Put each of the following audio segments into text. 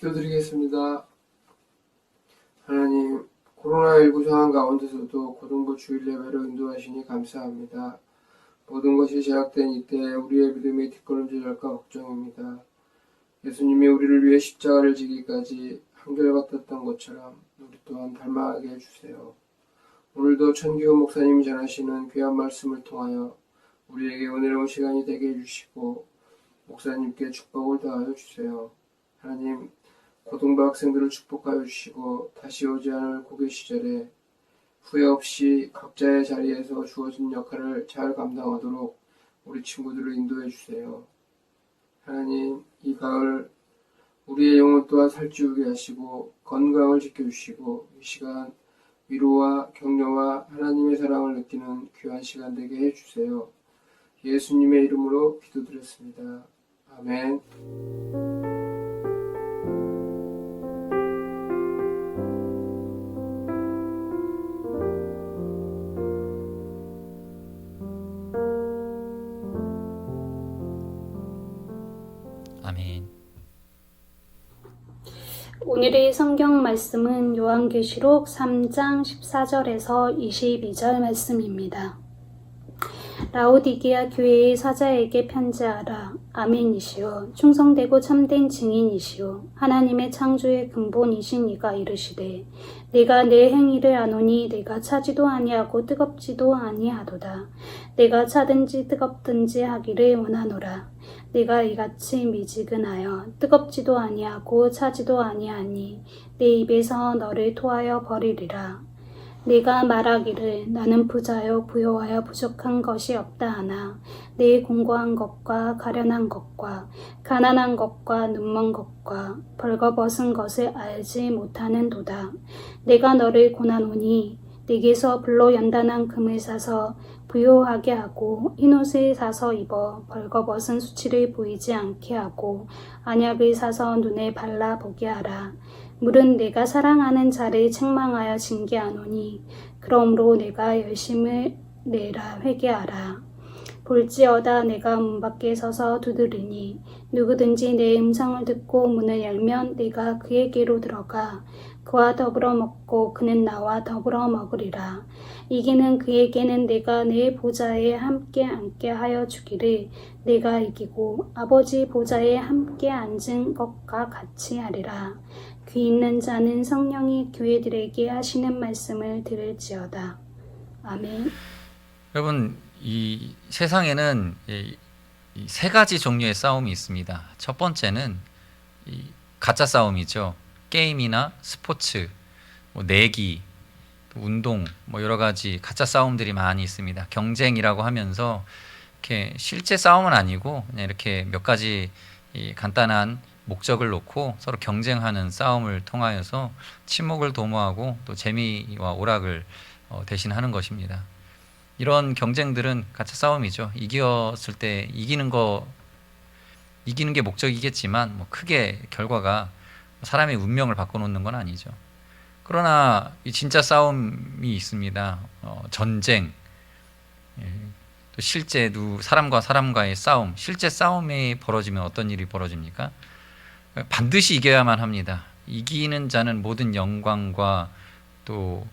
기도드리겠습니다. 하나님, 코로나19 상황 가운데서도 고등부 주일 예배로 인도하시니 감사합니다. 모든 것이 제약된 이때 우리의 믿음이 뒷걸음질할까 걱정입니다. 예수님이 우리를 위해 십자가를 지기까지 한결같았던 것처럼 우리 또한 닮아가게 해주세요. 오늘도 천기훈 목사님이 전하시는 귀한 말씀을 통하여 우리에게 은혜로운 시간이 되게 해주시고 목사님께 축복을 더하여 주세요. 하나님, 고등부 학생들을 축복하여 주시고 다시 오지 않을 고교 시절에 후회 없이 각자의 자리에서 주어진 역할을 잘 감당하도록 우리 친구들을 인도해 주세요. 하나님, 이 가을 우리의 영혼 또한 살찌우게 하시고 건강을 지켜주시고 이 시간 위로와 격려와 하나님의 사랑을 느끼는 귀한 시간 되게 해주세요. 예수님의 이름으로 기도드렸습니다. 아멘. 아멘. 오늘의 성경 말씀은 요한계시록 3장 14절에서 22절 말씀입니다. 라오디게아 교회의 사자에게 편지하라. 아멘이시오. 충성되고 참된 증인이시오. 하나님의 창조의 근본이신 이가 이르시되 내가 내 행위를 아노니 내가 차지도 아니하고 뜨겁지도 아니하도다. 내가 차든지 뜨겁든지 하기를 원하노라. 내가 이같이 미지근하여 뜨겁지도 아니하고 차지도 아니하니 내 입에서 너를 토하여 버리리라. 내가 말하기를 나는 부자요 부요하여 부족한 것이 없다 하나 내 공고한 것과 가련한 것과 가난한 것과 눈먼 것과 벌거벗은 것을 알지 못하는도다. 내가 너를 고나노니 내게서 불로 연단한 금을 사서 부요하게 하고 흰옷을 사서 입어 벌거벗은 수치를 보이지 않게 하고 안약을 사서 눈에 발라 보게 하라. 물은 내가 사랑하는 자를 책망하여 징계하노니 그러므로 내가 열심을 내라 회개하라. 볼지어다 내가 문 밖에 서서 두드리니 누구든지 내 음성을 듣고 문을 열면 내가 그에게로 들어가 그와 더불어 먹고 그는 나와 더불어 먹으리라. 이기는 그에게는 내가 내 보좌에 함께 앉게 하여 주기를 내가 이기고 아버지 보좌에 함께 앉은 것과 같이 하리라. 귀 있는 자는 성령이 교회들에게 하시는 말씀을 들을지어다. 아멘. 여러분, 이 세상에는 이 세 가지 종류의 싸움이 있습니다. 첫 번째는 이 가짜 싸움이죠. 게임이나 스포츠, 내기, 운동, 여러 가지 가짜 싸움들이 많이 있습니다. 경쟁이라고 하면서 이렇게 실제 싸움은 아니고 그냥 이렇게 몇 가지 이 간단한 목적을 놓고 서로 경쟁하는 싸움을 통하여서 친목을 도모하고 또 재미와 오락을 대신하는 것입니다. 이런 경쟁들은 가짜 싸움이죠. 이겼을 때 이기는 게 목적이겠지만 크게 결과가 사람의 운명을 바꿔놓는 건 아니죠. 그러나 이 진짜 싸움이 있습니다. 전쟁, 또 실제 사람과 사람과의 싸움, 실제 싸움이 벌어지면 어떤 일이 벌어집니까? 반드시 이겨야만 합니다. 이기는 자는 모든 영광과 또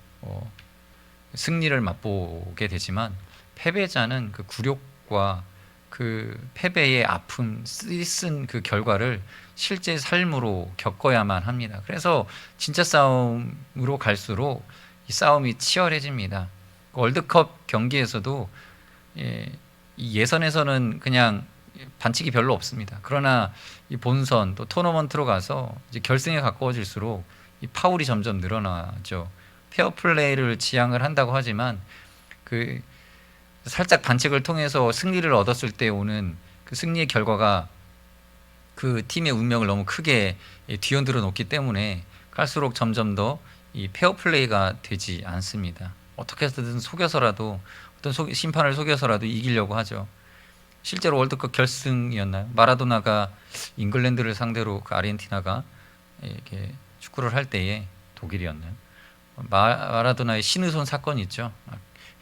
승리를 맛보게 되지만 패배자는 그 굴욕과 그 패배의 아픔, 쓰쓴 그 결과를 실제 삶으로 겪어야만 합니다. 그래서 진짜 싸움으로 갈수록 이 싸움이 치열해집니다. 월드컵 경기에서도 이 예선에서는 그냥 반칙이 별로 없습니다. 그러나 이 본선 또 토너먼트로 가서 이제 결승에 가까워질수록 이 파울이 점점 늘어나죠. 페어플레이를 지향을 한다고 하지만 그 살짝 반칙을 통해서 승리를 얻었을 때 오는 그 승리의 결과가 그 팀의 운명을 너무 크게 뒤흔들어 놓기 때문에 갈수록 점점 더 이 페어플레이가 되지 않습니다. 어떻게 해서든 속여서라도 어떤 심판을 속여서라도 이기려고 하죠. 실제로 월드컵 결승이었나요? 마라도나가 잉글랜드를 상대로 그 아르헨티나가 이렇게 축구를 할 때에 독일이었나요? 마라도나의 신의손 사건이 있죠.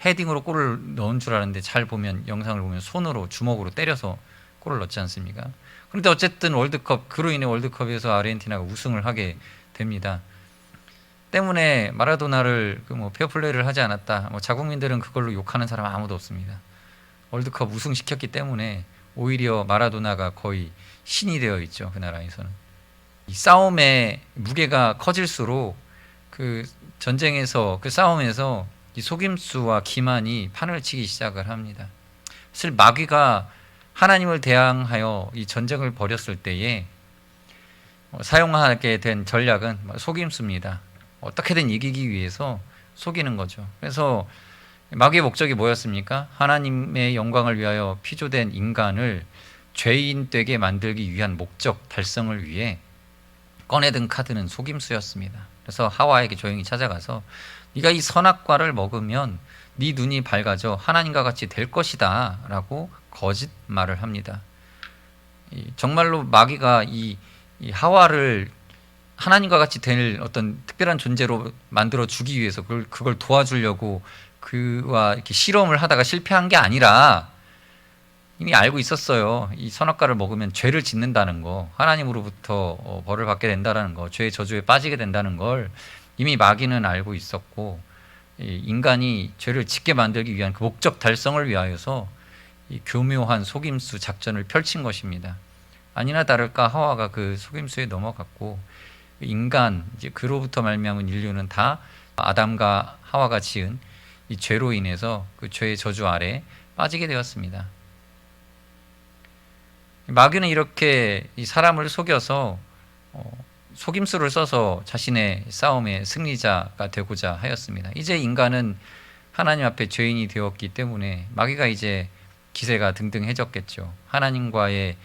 헤딩으로 골을 넣은 줄 알았는데 잘 보면 영상을 보면 손으로 주먹으로 때려서 골을 넣지 않습니까? 그런데 어쨌든 월드컵, 그로 인해 월드컵에서 아르헨티나가 우승을 하게 됩니다. 때문에 마라도나를 뭐 페어플레이를 하지 않았다. 뭐 자국민들은 그걸로 욕하는 사람 아무도 없습니다. 월드컵 우승시켰기 때문에 오히려 마라도나가 거의 신이 되어 있죠. 그 나라에서는. 이 싸움의 무게가 커질수록 그 전쟁에서 그 싸움에서 이 속임수와 기만이 판을 치기 시작을 합니다. 사실 마귀가 하나님을 대항하여 이 전쟁을 벌였을 때에 사용하게 된 전략은 속임수입니다. 어떻게든 이기기 위해서 속이는 거죠. 그래서 마귀의 목적이 뭐였습니까? 하나님의 영광을 위하여 피조된 인간을 죄인 되게 만들기 위한 목적 달성을 위해 꺼내든 카드는 속임수였습니다. 그래서 하와에게 조용히 찾아가서 네가 이 선악과를 먹으면 네 눈이 밝아져 하나님과 같이 될 것이다 라고 거짓말을 합니다. 정말로 마귀가 이 하와를 하나님과 같이 될 어떤 특별한 존재로 만들어 주기 위해서 그걸 도와주려고 그와 이렇게 실험을 하다가 실패한 게 아니라 이미 알고 있었어요. 이 선악과를 먹으면 죄를 짓는다는 거, 하나님으로부터 벌을 받게 된다는 거, 죄의 저주에 빠지게 된다는 걸 이미 마귀는 알고 있었고, 인간이 죄를 짓게 만들기 위한 그 목적 달성을 위하여서 이 교묘한 속임수 작전을 펼친 것입니다. 아니나 다를까 하와가 그 속임수에 넘어갔고, 인간 이제 그로부터 말미암은 인류는 다 아담과 하와가 지은 이 죄로 인해서 그 죄의 저주 아래 빠지게 되었습니다. 마귀는 이렇게 이 사람을 속여서 속임수를 써서 자신의 싸움의 승리자가 되고자 하였습니다. 이제 인간은 하나님 앞에 죄인이 되었기 때문에 마귀가 이제 기세가 등등해졌겠죠. 하나님과의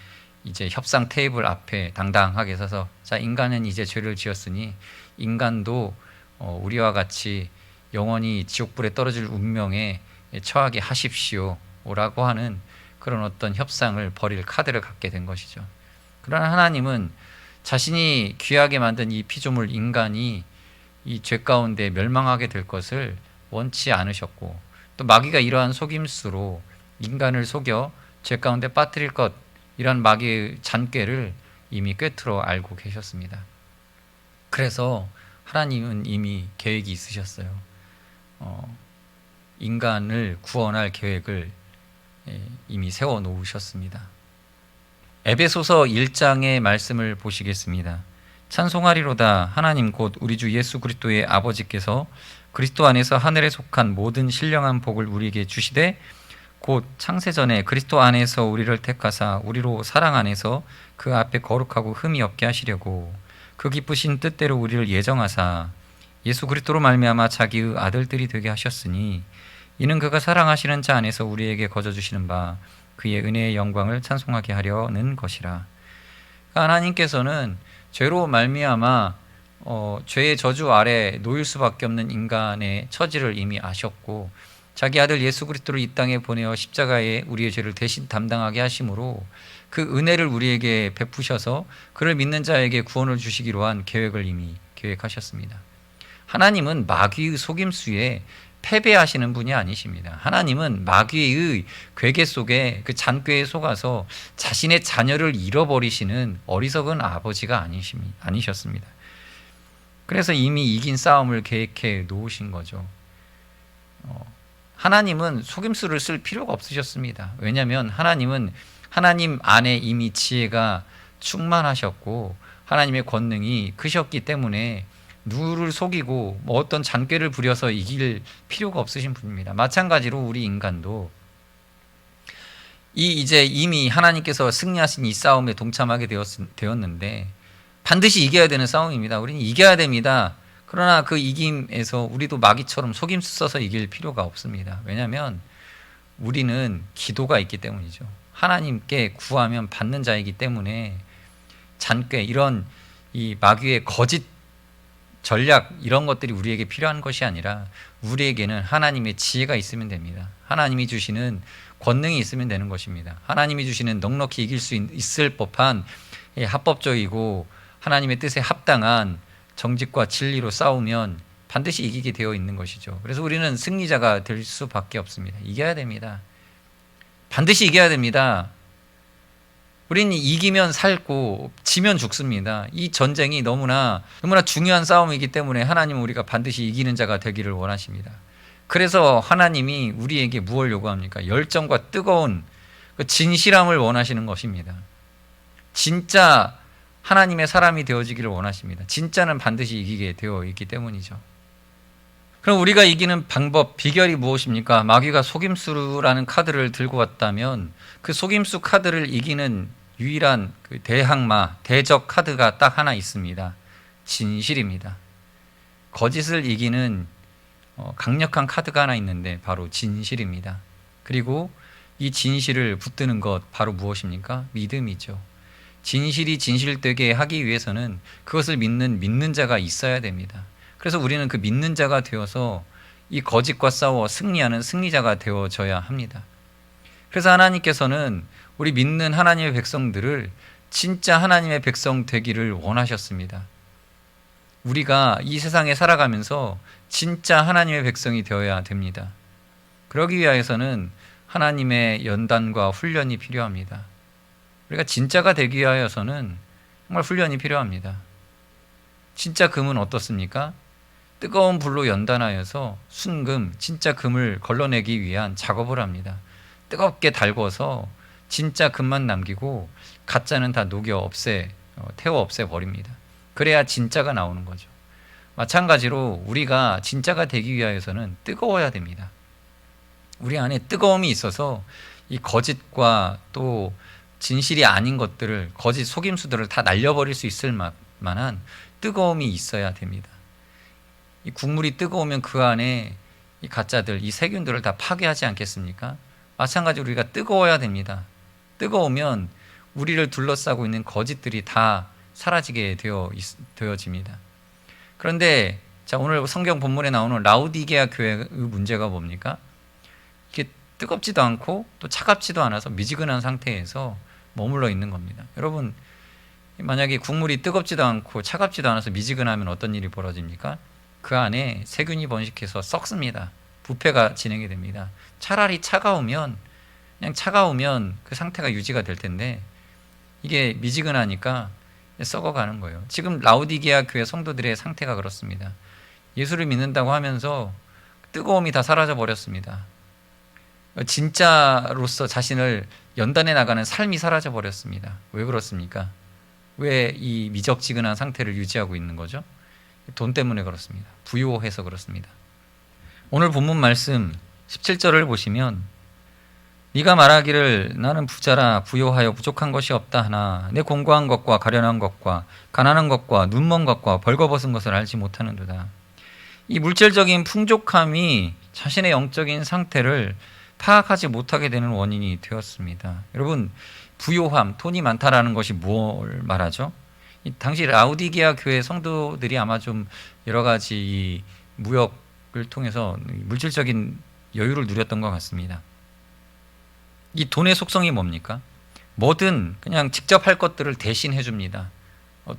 이제 협상 테이블 앞에 당당하게 서서 자, 인간은 이제 죄를 지었으니 인간도 우리와 같이 영원히 지옥불에 떨어질 운명에 처하게 하십시오라고 하는 그런 어떤 협상을 벌일 카드를 갖게 된 것이죠. 그러나 하나님은 자신이 귀하게 만든 이 피조물 인간이 이 죄 가운데 멸망하게 될 것을 원치 않으셨고, 또 마귀가 이러한 속임수로 인간을 속여 죄 가운데 빠뜨릴 것, 이런 마귀의 잔꾀를 이미 꿰뚫어 알고 계셨습니다. 그래서 하나님은 이미 계획이 있으셨어요. 인간을 구원할 계획을 이미 세워 놓으셨습니다. 에베소서 1장의 말씀을 보시겠습니다. 찬송하리로다 하나님 곧 우리 주 예수 그리스도의 아버지께서 그리스도 안에서 하늘에 속한 모든 신령한 복을 우리에게 주시되 곧 창세전에 그리스도 안에서 우리를 택하사 우리로 사랑 안에서 그 앞에 거룩하고 흠이 없게 하시려고 그 기쁘신 뜻대로 우리를 예정하사 예수 그리스도로 말미암아 자기의 아들들이 되게 하셨으니 이는 그가 사랑하시는 자 안에서 우리에게 거저 주시는 바 그의 은혜의 영광을 찬송하게 하려는 것이라. 하나님께서는 죄로 말미암아 죄의 저주 아래 놓일 수밖에 없는 인간의 처지를 이미 아셨고 자기 아들 예수 그리스도를 이 땅에 보내어 십자가에 우리의 죄를 대신 담당하게 하심으로 그 은혜를 우리에게 베푸셔서 그를 믿는 자에게 구원을 주시기로 한 계획을 이미 계획하셨습니다. 하나님은 마귀의 속임수에 패배하시는 분이 아니십니다. 하나님은 마귀의 괴계 속에 그 잔꾀에 속아서 자신의 자녀를 잃어버리시는 어리석은 아버지가 아니셨습니다. 그래서 이미 이긴 싸움을 계획해 놓으신 거죠. 하나님은 속임수를 쓸 필요가 없으셨습니다. 왜냐하면 하나님은 하나님 안에 이미 지혜가 충만하셨고 하나님의 권능이 크셨기 때문에 누구를 속이고 뭐 어떤 잔꾀를 부려서 이길 필요가 없으신 분입니다. 마찬가지로 우리 인간도 이제 이미 하나님께서 승리하신 이 싸움에 동참하게 되었는데 반드시 이겨야 되는 싸움입니다. 우리는 이겨야 됩니다. 그러나 그 이김에서 우리도 마귀처럼 속임수 써서 이길 필요가 없습니다. 왜냐하면 우리는 기도가 있기 때문이죠. 하나님께 구하면 받는 자이기 때문에 잔꾀, 이런 이 마귀의 거짓 전략, 이런 것들이 우리에게 필요한 것이 아니라 우리에게는 하나님의 지혜가 있으면 됩니다. 하나님이 주시는 권능이 있으면 되는 것입니다. 하나님이 주시는 넉넉히 이길 수 있을 법한 합법적이고 하나님의 뜻에 합당한 정직과 진리로 싸우면 반드시 이기게 되어 있는 것이죠. 그래서 우리는 승리자가 될 수밖에 없습니다. 이겨야 됩니다. 반드시 이겨야 됩니다. 우리는 이기면 살고 지면 죽습니다. 이 전쟁이 너무나 중요한 싸움이기 때문에 하나님은 우리가 반드시 이기는 자가 되기를 원하십니다. 그래서 하나님이 우리에게 무엇을 요구합니까? 열정과 뜨거운 그 진실함을 원하시는 것입니다. 진짜 하나님의 사람이 되어지기를 원하십니다. 진짜는 반드시 이기게 되어 있기 때문이죠. 그럼 우리가 이기는 방법, 비결이 무엇입니까? 마귀가 속임수라는 카드를 들고 왔다면 그 속임수 카드를 이기는 유일한 그 대항마, 대적 카드가 딱 하나 있습니다. 진실입니다. 거짓을 이기는 강력한 카드가 하나 있는데 바로 진실입니다. 그리고 이 진실을 붙드는 것 바로 무엇입니까? 믿음이죠. 진실이 진실되게 하기 위해서는 그것을 믿는 자가 있어야 됩니다. 그래서 우리는 그 믿는 자가 되어서 이 거짓과 싸워 승리하는 승리자가 되어져야 합니다. 그래서 하나님께서는 우리 믿는 하나님의 백성들을 진짜 하나님의 백성 되기를 원하셨습니다. 우리가 이 세상에 살아가면서 진짜 하나님의 백성이 되어야 됩니다. 그러기 위해서는 하나님의 연단과 훈련이 필요합니다. 우리가 진짜가 되기 위하여서는 정말 훈련이 필요합니다. 진짜 금은 어떻습니까? 뜨거운 불로 연단하여서 순금, 진짜 금을 걸러내기 위한 작업을 합니다. 뜨겁게 달궈서 진짜 금만 남기고 가짜는 다 태워 없애버립니다. 그래야 진짜가 나오는 거죠. 마찬가지로 우리가 진짜가 되기 위하여서는 뜨거워야 됩니다. 우리 안에 뜨거움이 있어서 이 거짓과 또 진실이 아닌 것들을, 거짓 속임수들을 다 날려버릴 수 있을 만한 뜨거움이 있어야 됩니다. 이 국물이 뜨거우면 그 안에 이 가짜들, 이 세균들을 다 파괴하지 않겠습니까? 마찬가지로 우리가 뜨거워야 됩니다. 뜨거우면 우리를 둘러싸고 있는 거짓들이 다 사라지게 되어집니다. 그런데 자, 오늘 성경 본문에 나오는 라우디게아 교회의 문제가 뭡니까? 이게 뜨겁지도 않고 또 차갑지도 않아서 미지근한 상태에서 머물러 있는 겁니다. 여러분, 만약에 국물이 뜨겁지도 않고 차갑지도 않아서 미지근하면 어떤 일이 벌어집니까? 그 안에 세균이 번식해서 썩습니다. 부패가 진행이 됩니다. 차라리 차가우면 그 상태가 유지가 될 텐데 이게 미지근하니까 썩어가는 거예요. 지금 라우디게아 교회 성도들의 상태가 그렇습니다. 예수를 믿는다고 하면서 뜨거움이 다 사라져 버렸습니다. 진짜로서 자신을 연단해 나가는 삶이 사라져 버렸습니다. 왜 그렇습니까? 왜 이 미적지근한 상태를 유지하고 있는 거죠? 돈 때문에 그렇습니다. 부요해서 그렇습니다. 오늘 본문 말씀 17절을 보시면 네가 말하기를 나는 부자라 부요하여 부족한 것이 없다 하나 내 공고한 것과 가련한 것과 가난한 것과 눈먼 것과 벌거벗은 것을 알지 못하는도다. 이 물질적인 풍족함이 자신의 영적인 상태를 파악하지 못하게 되는 원인이 되었습니다. 여러분, 부요함, 돈이 많다라는 것이 뭘 말하죠? 당시 라우디게아 교회 성도들이 아마 좀 여러 가지 이 무역을 통해서 물질적인 여유를 누렸던 것 같습니다. 이 돈의 속성이 뭡니까? 뭐든 그냥 직접 할 것들을 대신 해줍니다.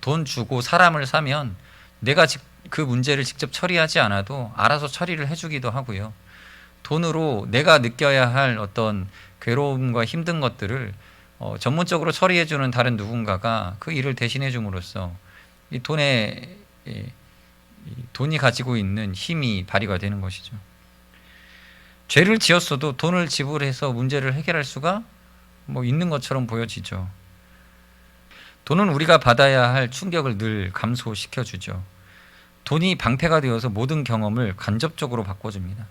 돈 주고 사람을 사면 내가 그 문제를 직접 처리하지 않아도 알아서 처리를 해주기도 하고요. 돈으로 내가 느껴야 할 어떤 괴로움과 힘든 것들을 전문적으로 처리해주는 다른 누군가가 그 일을 대신해 줌으로써 이 돈이 가지고 있는 힘이 발휘가 되는 것이죠. 죄를 지었어도 돈을 지불해서 문제를 해결할 수가 있는 것처럼 보여지죠. 돈은 우리가 받아야 할 충격을 늘 감소시켜주죠. 돈이 방패가 되어서 모든 경험을 간접적으로 바꿔줍니다.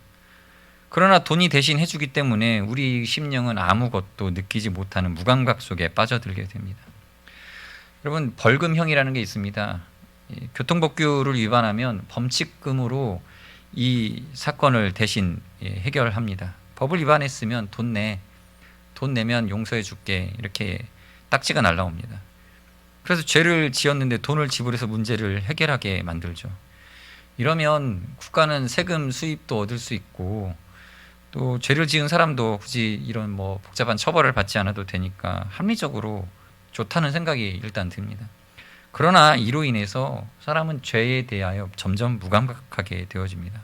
그러나 돈이 대신 해주기 때문에 우리 심령은 아무것도 느끼지 못하는 무감각 속에 빠져들게 됩니다. 여러분, 벌금형이라는 게 있습니다. 교통법규를 위반하면 범칙금으로 이 사건을 대신 해결합니다. 법을 위반했으면 돈 내면 용서해 줄게, 이렇게 딱지가 날라옵니다. 그래서 죄를 지었는데 돈을 지불해서 문제를 해결하게 만들죠. 이러면 국가는 세금 수입도 얻을 수 있고 또 죄를 지은 사람도 굳이 이런 복잡한 처벌을 받지 않아도 되니까 합리적으로 좋다는 생각이 일단 듭니다. 그러나 이로 인해서 사람은 죄에 대하여 점점 무감각하게 되어집니다.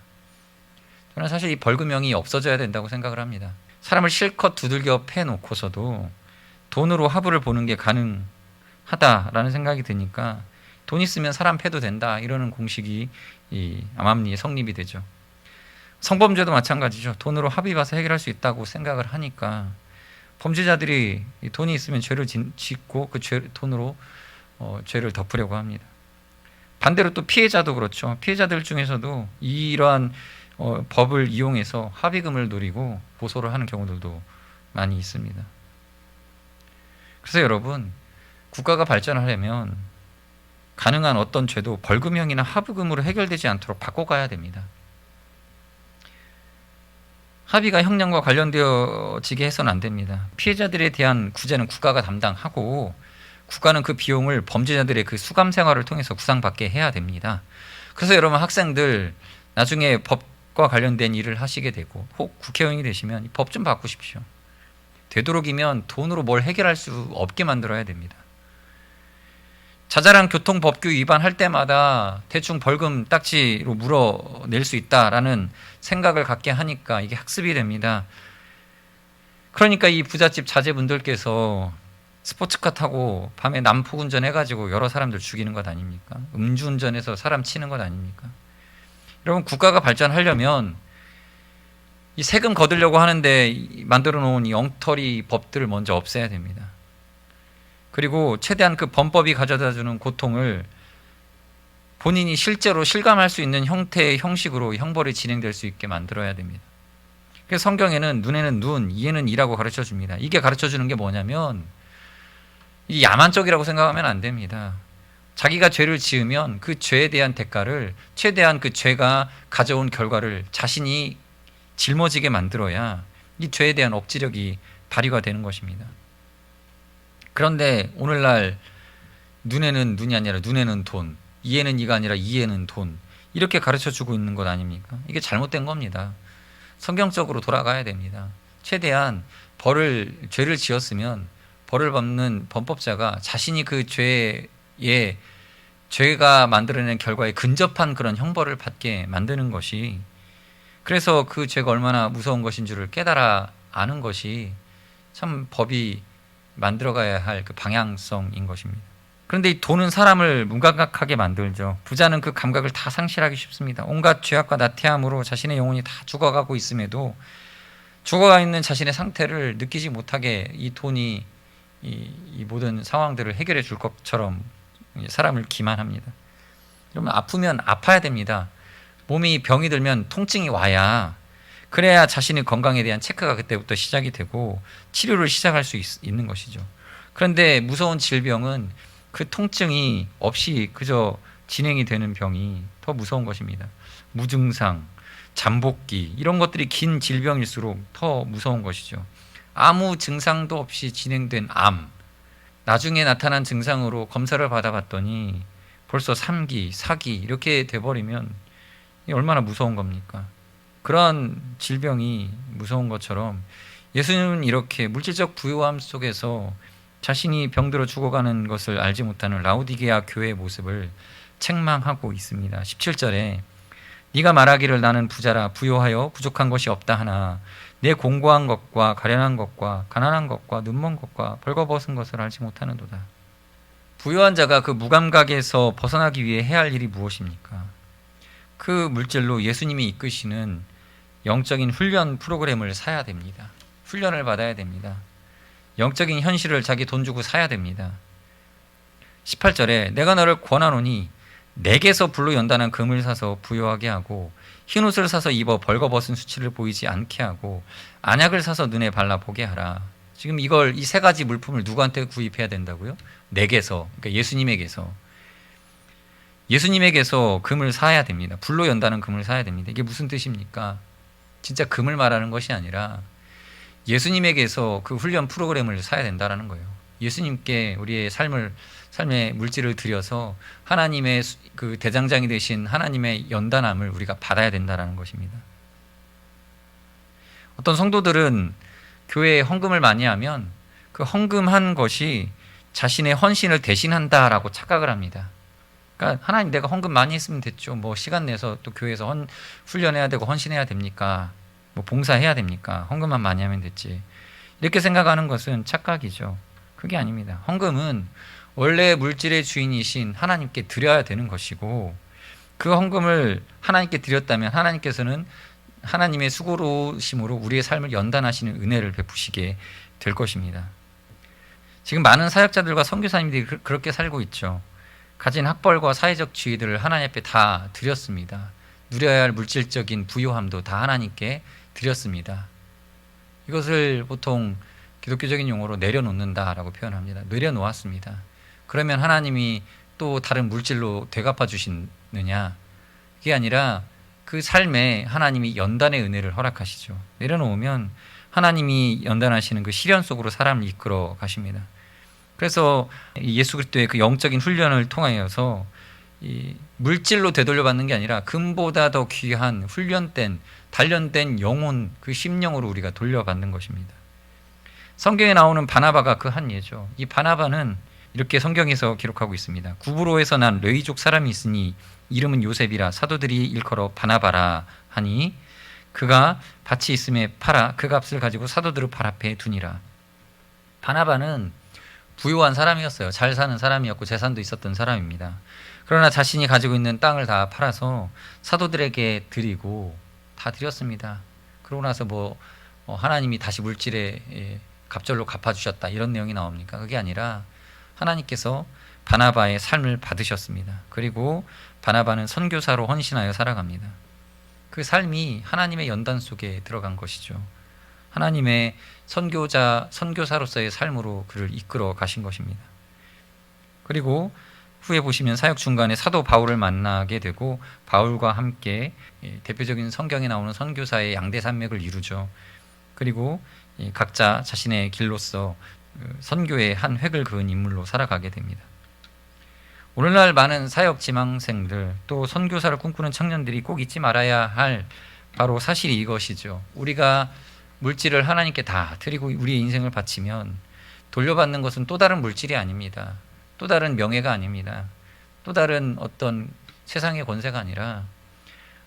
저는 사실 이 벌금형이 없어져야 된다고 생각을 합니다. 사람을 실컷 두들겨 패놓고서도 돈으로 화부를 보는 게 가능하다라는 생각이 드니까 돈 있으면 사람 패도 된다 이러는 공식이 이 암암리에 성립이 되죠. 성범죄도 마찬가지죠. 돈으로 합의 봐서 해결할 수 있다고 생각을 하니까 범죄자들이 돈이 있으면 죄를 짓고 그 돈으로 죄를 덮으려고 합니다. 반대로 또 피해자도 그렇죠. 피해자들 중에서도 이러한 법을 이용해서 합의금을 노리고 고소를 하는 경우들도 많이 있습니다. 그래서 여러분, 국가가 발전하려면 가능한 어떤 죄도 벌금형이나 합의금으로 해결되지 않도록 바꿔가야 됩니다. 합의가 형량과 관련되어지게 해서는 안 됩니다. 피해자들에 대한 구제는 국가가 담당하고 국가는 그 비용을 범죄자들의 그 수감 생활을 통해서 구상받게 해야 됩니다. 그래서 여러분 학생들 나중에 법과 관련된 일을 하시게 되고 혹 국회의원이 되시면 법 좀 바꾸십시오. 되도록이면 돈으로 뭘 해결할 수 없게 만들어야 됩니다. 자잘한 교통법규 위반할 때마다 대충 벌금 딱지로 물어낼 수 있다라는 생각을 갖게 하니까 이게 학습이 됩니다. 그러니까 이 부잣집 자제분들께서 스포츠카 타고 밤에 난폭운전 해가지고 여러 사람들 죽이는 것 아닙니까? 음주운전해서 사람 치는 것 아닙니까? 여러분 국가가 발전하려면 이 세금 거두려고 하는데 만들어 놓은 이 엉터리 법들을 먼저 없애야 됩니다. 그리고 최대한 그 범법이 가져다주는 고통을 본인이 실제로 실감할 수 있는 형태의 형식으로 형벌이 진행될 수 있게 만들어야 됩니다. 그래서 성경에는 눈에는 눈, 이에는 이라고 가르쳐 줍니다. 이게 가르쳐 주는 게 뭐냐면 이 야만적이라고 생각하면 안 됩니다. 자기가 죄를 지으면 그 죄에 대한 대가를 최대한 그 죄가 가져온 결과를 자신이 짊어지게 만들어야 이 죄에 대한 억지력이 발휘가 되는 것입니다. 그런데 오늘날 눈에는 눈이 아니라 눈에는 돈, 이에는 이가 아니라 이에는 돈 이렇게 가르쳐주고 있는 것 아닙니까? 이게 잘못된 겁니다. 성경적으로 돌아가야 됩니다. 최대한 죄를 지었으면 벌을 받는 범법자가 자신이 그 죄가 만들어낸 결과에 근접한 그런 형벌을 받게 만드는 것이, 그래서 그 죄가 얼마나 무서운 것인 줄을 깨달아 아는 것이 참 법이 만들어가야 할 그 방향성인 것입니다. 그런데 이 돈은 사람을 무감각하게 만들죠. 부자는 그 감각을 다 상실하기 쉽습니다. 온갖 죄악과 나태함으로 자신의 영혼이 다 죽어가고 있음에도 죽어가 있는 자신의 상태를 느끼지 못하게 이 돈이 이 모든 상황들을 해결해 줄 것처럼 사람을 기만합니다. 그러면 아프면 아파야 됩니다. 몸이 병이 들면 통증이 와야, 그래야 자신의 건강에 대한 체크가 그때부터 시작이 되고 치료를 시작할 수 있는 것이죠. 그런데 무서운 질병은 그 통증이 없이 그저 진행이 되는 병이 더 무서운 것입니다. 무증상, 잠복기 이런 것들이 긴 질병일수록 더 무서운 것이죠. 아무 증상도 없이 진행된 암, 나중에 나타난 증상으로 검사를 받아봤더니 벌써 3기, 4기 이렇게 돼버리면 얼마나 무서운 겁니까? 그런 질병이 무서운 것처럼 예수님은 이렇게 물질적 부요함 속에서 자신이 병들어 죽어가는 것을 알지 못하는 라오디게아 교회의 모습을 책망하고 있습니다. 17절에 네가 말하기를 나는 부자라 부요하여 부족한 것이 없다 하나 내 공고한 것과 가련한 것과 가난한 것과 눈먼 것과 벌거벗은 것을 알지 못하는도다. 부요한 자가 그 무감각에서 벗어나기 위해 해야 할 일이 무엇입니까? 그 물질로 예수님이 이끄시는 영적인 훈련 프로그램을 사야 됩니다. 훈련을 받아야 됩니다. 영적인 현실을 자기 돈 주고 사야 됩니다. 18절에 내가 너를 권하노니 내게서 불로 연단한 금을 사서 부요하게 하고 흰옷을 사서 입어 벌거벗은 수치를 보이지 않게 하고 안약을 사서 눈에 발라보게 하라. 지금 이 세 가지 물품을 누구한테 구입해야 된다고요? 내게서, 그러니까 예수님에게서 금을 사야 됩니다. 불로 연다는 금을 사야 됩니다. 이게 무슨 뜻입니까? 진짜 금을 말하는 것이 아니라 예수님에게서 그 훈련 프로그램을 사야 된다는 거예요. 예수님께 우리의 삶의 물질을 들여서 하나님의 그 대장장이 되신 하나님의 연단함을 우리가 받아야 된다는 것입니다. 어떤 성도들은 교회에 헌금을 많이 하면 그 헌금한 것이 자신의 헌신을 대신한다라고 착각을 합니다. 그러니까 하나님 내가 헌금 많이 했으면 됐죠. 뭐 시간 내서 또 교회에서 훈련해야 되고 헌신해야 됩니까? 뭐 봉사해야 됩니까? 헌금만 많이 하면 됐지. 이렇게 생각하는 것은 착각이죠. 그게 아닙니다. 헌금은 원래 물질의 주인이신 하나님께 드려야 되는 것이고, 그 헌금을 하나님께 드렸다면 하나님께서는 하나님의 수고로우심으로 우리의 삶을 연단하시는 은혜를 베푸시게 될 것입니다. 지금 많은 사역자들과 선교사님들이 그렇게 살고 있죠. 가진 학벌과 사회적 지위들을 하나님 앞에 다 드렸습니다. 누려야 할 물질적인 부요함도 다 하나님께 드렸습니다. 이것을 보통 기독교적인 용어로 내려놓는다라고 표현합니다. 내려놓았습니다. 그러면 하나님이 또 다른 물질로 되갚아 주시느냐? 그게 아니라 그 삶에 하나님이 연단의 은혜를 허락하시죠. 내려놓으면 하나님이 연단하시는 그 시련 속으로 사람을 이끌어 가십니다. 그래서 예수 그리스도의 그 영적인 훈련을 통하여서 이 물질로 되돌려받는 게 아니라 금보다 더 귀한 훈련된 단련된 영혼, 그 심령으로 우리가 돌려받는 것입니다. 성경에 나오는 바나바가 그 한 예죠. 이 바나바는 이렇게 성경에서 기록하고 있습니다. 구브로에서 난 레위족 사람이 있으니 이름은 요셉이라 사도들이 일컬어 바나바라 하니 그가 밭이 있음에 팔아 그 값을 가지고 사도들의 발 앞에 두니라. 바나바는 부유한 사람이었어요. 잘 사는 사람이었고 재산도 있었던 사람입니다. 그러나 자신이 가지고 있는 땅을 다 팔아서 사도들에게 드리고 다 드렸습니다. 그러고 나서 하나님이 다시 물질에 갑절로 갚아주셨다 이런 내용이 나옵니까? 그게 아니라 하나님께서 바나바의 삶을 받으셨습니다. 그리고 바나바는 선교사로 헌신하여 살아갑니다. 그 삶이 하나님의 연단 속에 들어간 것이죠. 하나님의 선교사로서의 삶으로 그를 이끌어 가신 것입니다. 그리고 후에 보시면 사역 중간에 사도 바울을 만나게 되고 바울과 함께 대표적인 성경에 나오는 선교사의 양대 산맥을 이루죠. 그리고 각자 자신의 길로서 선교의 한 획을 그은 인물로 살아가게 됩니다. 오늘날 많은 사역 지망생들 또 선교사를 꿈꾸는 청년들이 꼭 잊지 말아야 할 바로 사실이 이것이죠. 우리가 물질을 하나님께 다 드리고 우리의 인생을 바치면 돌려받는 것은 또 다른 물질이 아닙니다. 또 다른 명예가 아닙니다. 또 다른 어떤 세상의 권세가 아니라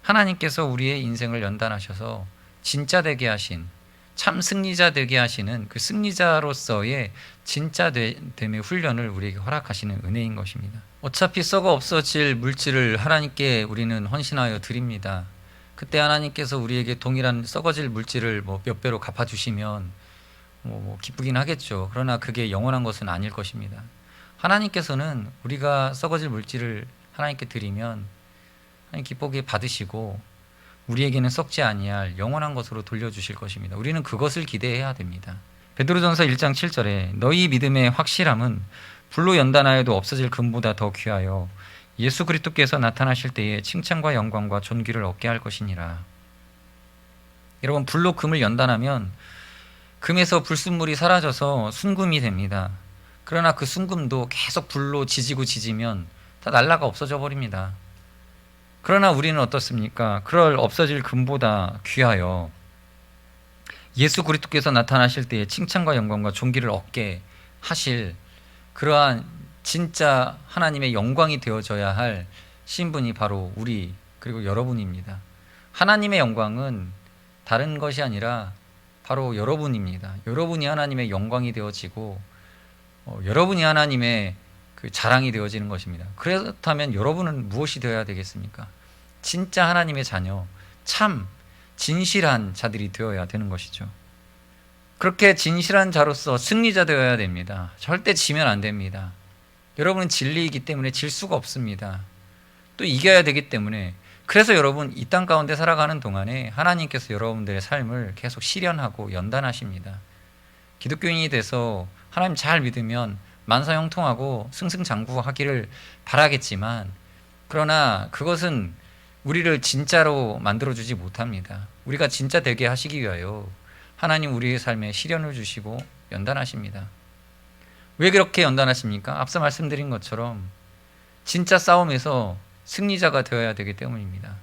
하나님께서 우리의 인생을 연단하셔서 진짜 되게 하신, 참 승리자 되게 하시는 그 승리자로서의 진짜 됨의 훈련을 우리에게 허락하시는 은혜인 것입니다. 어차피 썩어 없어질 물질을 하나님께 우리는 헌신하여 드립니다. 그때 하나님께서 우리에게 동일한 썩어질 물질을 몇 배로 갚아주시면 기쁘긴 하겠죠. 그러나 그게 영원한 것은 아닐 것입니다. 하나님께서는 우리가 썩어질 물질을 하나님께 드리면 하나님 기쁘게 받으시고 우리에게는 썩지 아니할 영원한 것으로 돌려주실 것입니다. 우리는 그것을 기대해야 됩니다. 베드로전서 1장 7절에 너희 믿음의 확실함은 불로 연단하여도 없어질 금보다 더 귀하여 예수 그리스도께서 나타나실 때에 칭찬과 영광과 존귀를 얻게 할 것이니라. 여러분, 불로 금을 연단하면 금에서 불순물이 사라져서 순금이 됩니다. 그러나 그 순금도 계속 불로 지지면 다 날라가 없어져 버립니다. 그러나 우리는 어떻습니까? 그럴 없어질 금보다 귀하여 예수 그리스도께서 나타나실 때에 칭찬과 영광과 존귀를 얻게 하실 그러한 진짜 하나님의 영광이 되어져야 할 신분이 바로 우리 그리고 여러분입니다. 하나님의 영광은 다른 것이 아니라 바로 여러분입니다. 여러분이 하나님의 영광이 되어지고 여러분이 하나님의 그 자랑이 되어지는 것입니다. 그렇다면 여러분은 무엇이 되어야 되겠습니까? 진짜 하나님의 자녀, 참 진실한 자들이 되어야 되는 것이죠. 그렇게 진실한 자로서 승리자 되어야 됩니다. 절대 지면 안 됩니다. 여러분은 진리이기 때문에 질 수가 없습니다. 또 이겨야 되기 때문에, 그래서 여러분 이 땅 가운데 살아가는 동안에 하나님께서 여러분들의 삶을 계속 시련하고 연단하십니다. 기독교인이 돼서 하나님 잘 믿으면 만사형통하고 승승장구하기를 바라겠지만, 그러나 그것은 우리를 진짜로 만들어주지 못합니다. 우리가 진짜 되게 하시기 위하여 하나님 우리의 삶에 시련을 주시고 연단하십니다. 왜 그렇게 연단하십니까? 앞서 말씀드린 것처럼 진짜 싸움에서 승리자가 되어야 되기 때문입니다.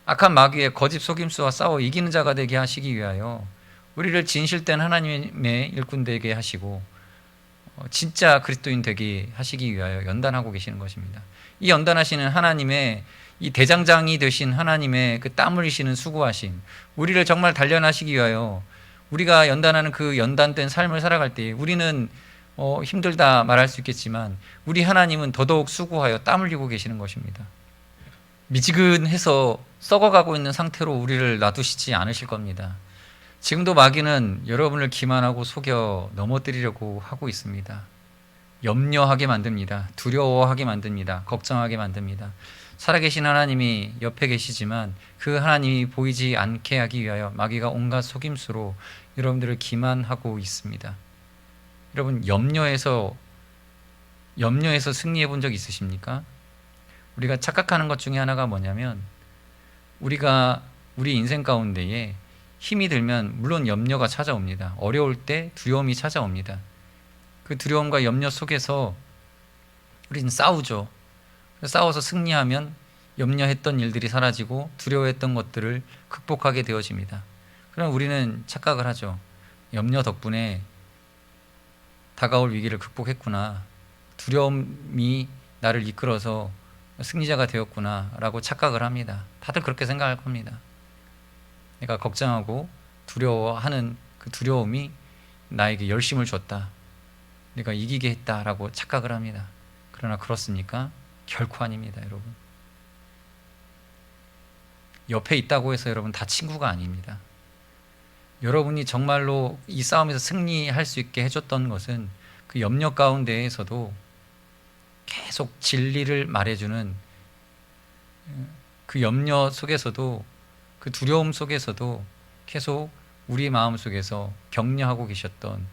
악한 마귀의 거짓 속임수와 싸워 이기는 자가 되게 하시기 위하여 우리를 진실된 하나님의 일꾼 되게 하시고 진짜 그리스도인 되게 하시기 위하여 연단하고 계시는 것입니다. 이 연단하시는 하나님의 이 대장장이 되신 하나님의 그 땀 흘리시는 수고하심, 우리를 정말 단련하시기 위하여 우리가 연단하는 그 연단된 삶을 살아갈 때 우리는 힘들다 말할 수 있겠지만 우리 하나님은 더더욱 수고하여 땀 흘리고 계시는 것입니다. 미지근해서 썩어가고 있는 상태로 우리를 놔두시지 않으실 겁니다. 지금도 마귀는 여러분을 기만하고 속여 넘어뜨리려고 하고 있습니다. 염려하게 만듭니다. 두려워하게 만듭니다. 걱정하게 만듭니다. 살아계신 하나님이 옆에 계시지만 그 하나님이 보이지 않게 하기 위하여 마귀가 온갖 속임수로 여러분들을 기만하고 있습니다. 여러분, 염려에서 승리해 본 적 있으십니까? 우리가 착각하는 것 중에 하나가 뭐냐면 우리가 우리 인생 가운데에 힘이 들면 물론 염려가 찾아옵니다. 어려울 때 두려움이 찾아옵니다. 그 두려움과 염려 속에서 우리는 싸우죠. 싸워서 승리하면 염려했던 일들이 사라지고 두려워했던 것들을 극복하게 되어집니다. 그럼 우리는 착각을 하죠. 염려 덕분에 다가올 위기를 극복했구나. 두려움이 나를 이끌어서 승리자가 되었구나 라고 착각을 합니다. 다들 그렇게 생각할 겁니다. 내가 걱정하고 두려워하는 그 두려움이 나에게 열심을 줬다. 내가 이기게 했다라고 착각을 합니다. 그러나 그렇습니까? 결코 아닙니다, 여러분. 옆에 있다고 해서 여러분 다 친구가 아닙니다. 여러분이 정말로 이 싸움에서 승리할 수 있게 해줬던 것은 그 염려 가운데에서도 계속 진리를 말해주는 그 염려 속에서도 그 두려움 속에서도 계속 우리 마음 속에서 격려하고 계셨던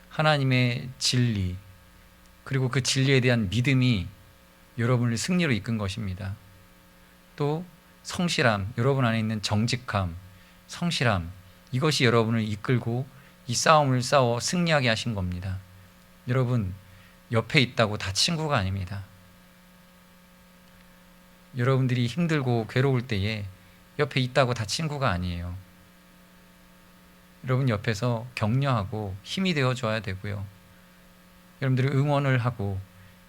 하나님의 진리, 그리고 그 진리에 대한 믿음이 여러분을 승리로 이끈 것입니다. 또 성실함, 여러분 안에 있는 정직함, 성실함, 이것이 여러분을 이끌고 이 싸움을 싸워 승리하게 하신 겁니다. 여러분, 옆에 있다고 다 친구가 아닙니다. 여러분들이 힘들고 괴로울 때에 옆에 있다고 다 친구가 아니에요. 여러분 옆에서 격려하고 힘이 되어줘야 되고요. 여러분들이 응원을 하고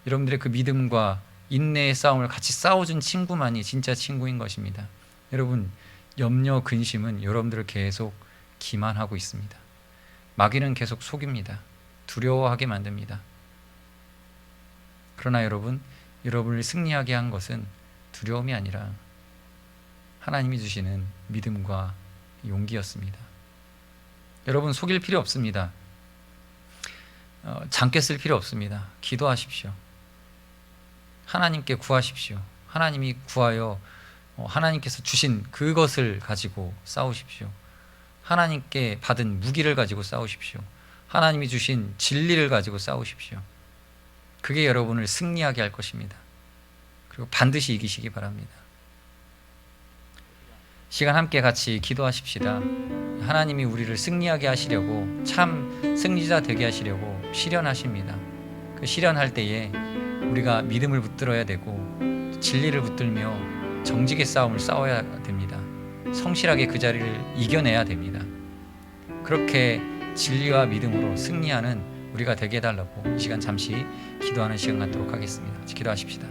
여러분들의 그 믿음과 인내의 싸움을 같이 싸워준 친구만이 진짜 친구인 것입니다. 여러분, 염려, 근심은 여러분들을 계속 기만하고 있습니다. 마귀는 계속 속입니다. 두려워하게 만듭니다. 그러나 여러분을 승리하게 한 것은 두려움이 아니라 하나님이 주시는 믿음과 용기였습니다. 여러분, 속일 필요 없습니다. 잠깨 쓸 필요 없습니다. 기도하십시오. 하나님께 구하십시오. 하나님이 구하여 하나님께서 주신 그것을 가지고 싸우십시오. 하나님께 받은 무기를 가지고 싸우십시오. 하나님이 주신 진리를 가지고 싸우십시오. 그게 여러분을 승리하게 할 것입니다. 그리고 반드시 이기시기 바랍니다. 시간 함께 같이 기도하십시다. 하나님이 우리를 승리하게 하시려고, 참 승리자 되게 하시려고 실현하십니다. 그 실현할 때에 우리가 믿음을 붙들어야 되고 진리를 붙들며 정직의 싸움을 싸워야 됩니다. 성실하게 그 자리를 이겨내야 됩니다. 그렇게 진리와 믿음으로 승리하는 우리가 되게 해달라고 이 시간 잠시 기도하는 시간 갖도록 하겠습니다. 같이 기도하십시다.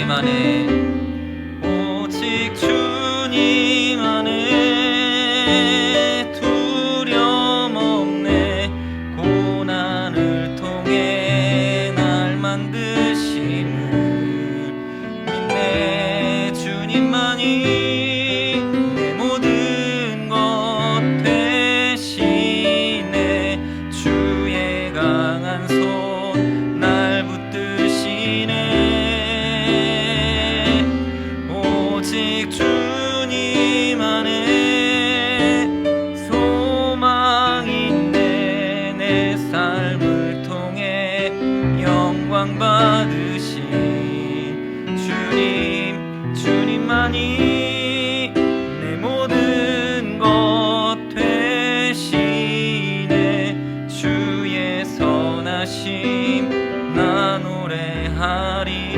주님 안에 오직 주님 안에 두려움 없네. 고난을 통해 날 만드심을 믿네. 주님만이 내 모든 것 되시네. 주의 강한 손 날 붙드시네. 오직 주님 안에 소망 있네. 내 삶을 통해 영광 받으신 주님, 주님만이 내 모든 것 되시네. 주의 선하심 나 노래하리.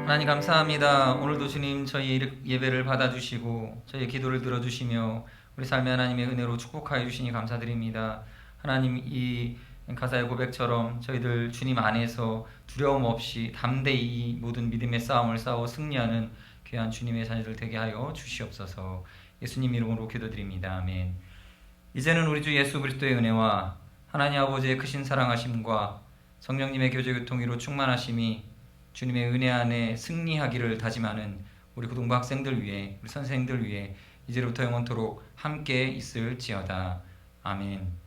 하나님 감사합니다. 오늘도 주님 저희 예배를 받아주시고 저희 기도를 들어주시며 우리 삶의 하나님의 은혜로 축복하여 주시니 감사드립니다. 하나님, 이 가사의 고백처럼 저희들 주님 안에서 두려움 없이 담대히 모든 믿음의 싸움을 싸워 승리하는 귀한 주님의 자녀들 되게 하여 주시옵소서. 예수님 이름으로 기도드립니다. 아멘. 이제는 우리 주 예수 그리스도의 은혜와 하나님 아버지의 크신 사랑하심과 성령님의 교제 교통으로 충만하심이 주님의 은혜 안에 승리하기를 다짐하는 우리 고등부 학생들 위해, 우리 선생님들 위해 이제부터 영원토록 함께 있을지어다. 아멘.